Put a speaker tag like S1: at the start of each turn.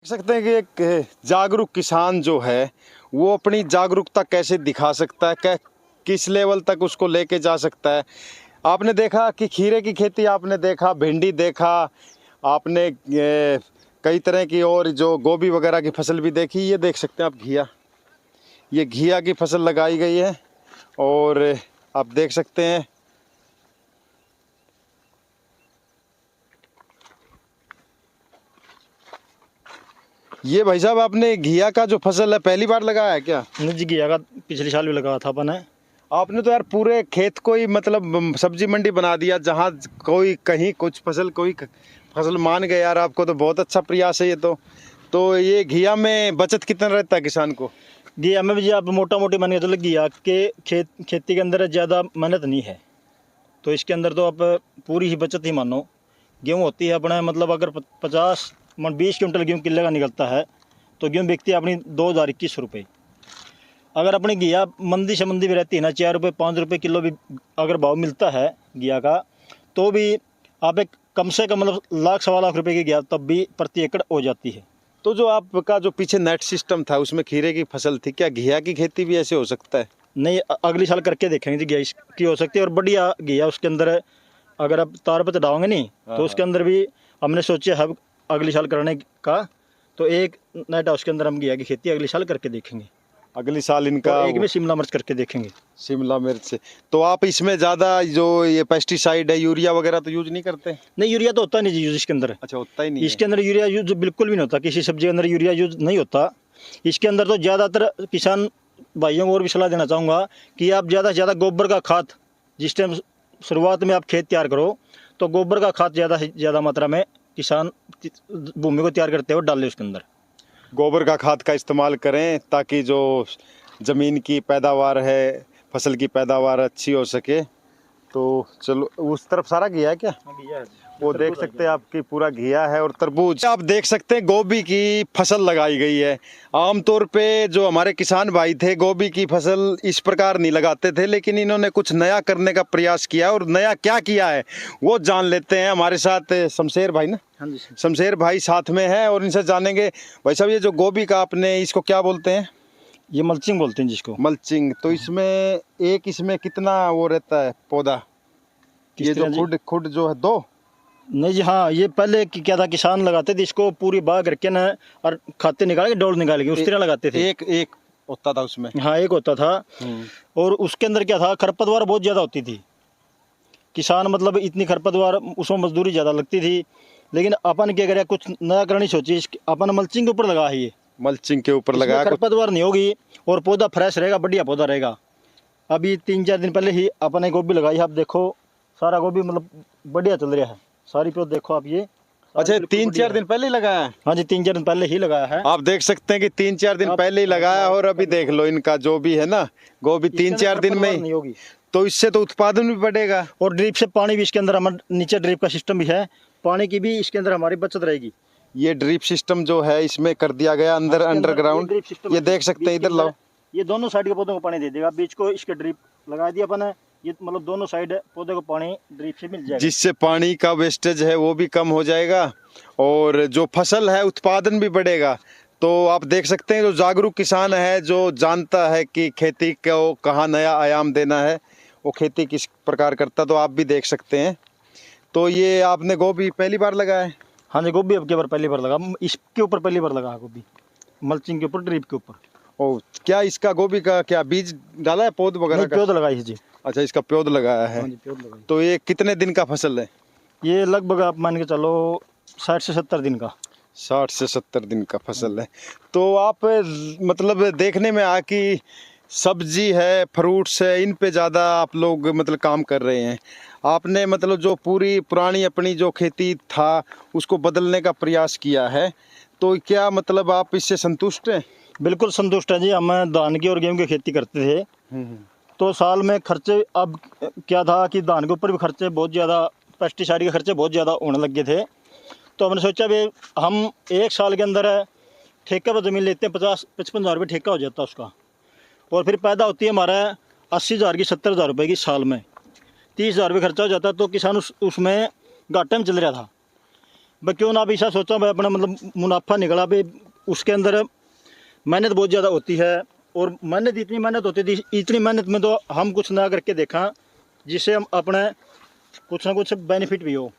S1: देख सकते हैं कि एक जागरूक किसान जो है वो अपनी जागरूकता कैसे दिखा सकता है, किस लेवल तक उसको लेके जा सकता है। आपने देखा कि खीरे की खेती, आपने देखा भिंडी देखा, आपने कई तरह की और जो गोभी वगैरह की फसल भी देखी। ये देख सकते हैं आप घिया, ये घिया की फसल लगाई गई है और आप देख सकते हैं ये भाई साहब आपने घिया का जो फसल है पहली बार लगाया है क्या?
S2: नहीं जी, घिया का पिछले साल भी लगाया था अपन ने।
S1: आपने तो यार पूरे खेत को ही मतलब सब्जी मंडी बना दिया, जहाँ कोई कहीं कुछ फसल कोई फसल मान गए यार। आपको तो बहुत अच्छा प्रयास है ये तो ये घिया में बचत कितना रहता है किसान को?
S2: घिया में भी जी आप मोटा मोटी मान के चलो, घिया के खेती के अंदर ज़्यादा मेहनत नहीं है, तो इसके अंदर तो आप पूरी ही बचत ही मानो। गेहूँ होती है अपने मतलब अगर 20 क्विंटल गेहूँ किले का निकलता है तो गेहूँ बिकती है अपनी 2021 रुपये। अगर अपनी घिया मंदी से मंदी भी रहती है ना, 4 रुपये 5 रुपये किलो भी अगर भाव मिलता है घिया का, तो भी आप एक कम से कम मतलब लाख सवा लाख रुपये की घिया तब भी प्रति एकड़ हो जाती है।
S1: तो जो आपका जो पीछे नेट सिस्टम था उसमें खीरे की फसल थी, क्या घिया की खेती भी ऐसे हो सकता है?
S2: नहीं, अगली साल करके देखेंगे जी, घिया की हो सकती है और बढ़िया घिया उसके अंदर अगर आप तार पर चढ़ाओगे नहीं तो उसके अंदर भी हमने सोचे है अगली साल करने का, तो एक नेट उसके अंदर हम घिया की खेती अगली साल करके देखेंगे।
S1: अगली साल इनका
S2: तो एक में शिमला मिर्च करके देखेंगे।
S1: शिमला मिर्च। तो आप इसमें ज़्यादा जो ये पेस्टिसाइड है, यूरिया वगैरह तो यूज नहीं करते?
S2: नहीं, यूरिया तो होता नहीं जी यूज इसके अंदर।
S1: अच्छा, होता ही नहीं
S2: इसके अंदर यूरिया यूज बिल्कुल भी नहीं होता, किसी सब्जी के अंदर यूरिया यूज नहीं होता। इसके अंदर तो ज़्यादातर किसान भाइयों को और भी सलाह देना चाहूँगा कि आप ज़्यादा से ज़्यादा गोबर का खाद, जिस टाइम शुरुआत में आप खेत तैयार करो तो गोबर का खाद ज़्यादा से ज़्यादा मात्रा में किसान भूमि को तैयार करते हुए डालें उसके अंदर।
S1: गोबर का खाद का इस्तेमाल करें ताकि जो ज़मीन की पैदावार है, फसल की पैदावार अच्छी हो सके। तो चलो उस तरफ सारा घिया है क्या? वो देख सकते हैं आपकी पूरा घिया है और तरबूज। आप देख सकते हैं गोभी की फसल लगाई गई है। आमतौर पे जो हमारे किसान भाई थे गोभी की फसल इस प्रकार नहीं लगाते थे, लेकिन इन्होंने कुछ नया करने का प्रयास किया और नया क्या किया है वो जान लेते हैं। हमारे साथ शमशेर भाई ना,
S2: हाँ जी,
S1: शमशेर भाई साथ में है और इनसे जानेंगे। भाई साहब, ये जो गोभी का आपने इसको क्या बोलते हैं?
S2: ये मल्चिंग बोलते हैं जिसको।
S1: मल्चिंग। तो इसमें कितना वो रहता है पौधा? ये जो खुड जो है दो?
S2: नहीं जी, हाँ, ये पहले क्या था, किसान लगाते थे इसको पूरी बाग करके ना और खाते निकाल के डोल निकाल के उस तरह लगाते थे।
S1: एक होता था उसमें?
S2: हाँ, एक होता था। और उसके अंदर क्या था, खरपतवार बहुत ज़्यादा होती थी। किसान मतलब इतनी खरपतवार, उसमें मजदूरी ज़्यादा लगती थी, लेकिन अपन क्या करें, कुछ नया करनी सोची, अपन मल्चिंग के ऊपर लगा है। ये
S1: मल्चिंग के ऊपर लगाया,
S2: खरपतवार नहीं होगी और पौधा फ्रेश रहेगा, बढ़िया पौधा रहेगा। अभी 3-4 दिन पहले ही अपन ने गोभी लगाई है, आप देखो सारा गोभी मतलब बढ़िया चल रहा है, सारी पौध देखो आप। ये
S1: अच्छा, 3-4 दिन पहले ही लगाया है?
S2: हाँ जी, 3-4 दिन पहले ही लगाया है।
S1: आप देख सकते हैं कि 3-4 दिन पहले ही लगाया और अभी देख लो इनका जो भी है ना, गोभी 3-4 दिन में
S2: नहीं होगी।
S1: तो इससे तो उत्पादन भी बढ़ेगा
S2: और ड्रिप से पानी भी इसके अंदर, हमारे नीचे ड्रिप का सिस्टम भी है, पानी की भी इसके अंदर हमारी बचत रहेगी।
S1: ये ड्रिप सिस्टम जो है इसमें कर दिया गया अंदर अंडरग्राउंड। ये देख सकते हैं, इधर लाओ।
S2: ये दोनों साइड के पौधों को पानी दे देगा, बीच को इसके ड्रिप लगा दिया अपन, ये मतलब दोनों साइड पौधे को पानी ड्रिप से मिल जाएगा,
S1: जिससे पानी का वेस्टेज है वो भी कम हो जाएगा और जो फसल है उत्पादन भी बढ़ेगा। तो आप देख सकते हैं जो जागरूक किसान है, जो जानता है कि खेती को कहाँ नया आयाम देना है, वो खेती किस प्रकार करता, तो आप भी देख सकते हैं। तो ये आपने गोभी पहली बार लगाया है?
S2: हाँ जी, गोभी अब के बार पहली बार लगा, इसके ऊपर पहली बार लगा गोभी, मल्चिंग के ऊपर, ड्रिप के ऊपर।
S1: ओ, क्या इसका गोभी का क्या बीज डाला है, पौध वगैरह का?
S2: पौध लगाई है जी।
S1: अच्छा, इसका पौध लगाया है।
S2: हाँ जी, पौध लगाई।
S1: तो ये कितने दिन का फसल है?
S2: ये लगभग आप मान के चलो 60 से 70 दिन का।
S1: 60 से 70 दिन का फसल है। तो आप मतलब देखने में आ कि सब्जी है, फ्रूट्स है, इन पे ज़्यादा आप लोग मतलब काम कर रहे हैं। आपने मतलब जो पूरी पुरानी अपनी जो खेती था उसको बदलने का प्रयास किया है, तो क्या मतलब आप इससे संतुष्ट हैं?
S2: बिल्कुल संतुष्ट है जी। हम धान की और गेहूं की खेती करते थे, तो साल में खर्चे, अब क्या था कि धान के ऊपर भी खर्चे बहुत ज़्यादा, पेस्टिसाइड के खर्चे बहुत ज़्यादा होने लगे थे। तो हमने सोचा भाई हम एक साल के अंदर ठेके पर ज़मीन लेते हैं, 50-55 हज़ार रुपये ठेका हो जाता है उसका, और फिर पैदा होती है हमारा 80,000 की, 70,000 रुपये की साल में, 30,000 रुपये खर्चा हो जाता है। तो किसान उसमें घाटे में चल रहा था। भाई क्यों ना भी ऐसा सोचा भाई अपना मतलब मुनाफा निकला भाई, उसके अंदर मेहनत बहुत ज़्यादा होती है, और मेहनत इतनी मेहनत होती थी, इतनी मेहनत में तो हम कुछ ना करके देखा जिससे हम अपने कुछ ना कुछ बेनिफिट भी हो।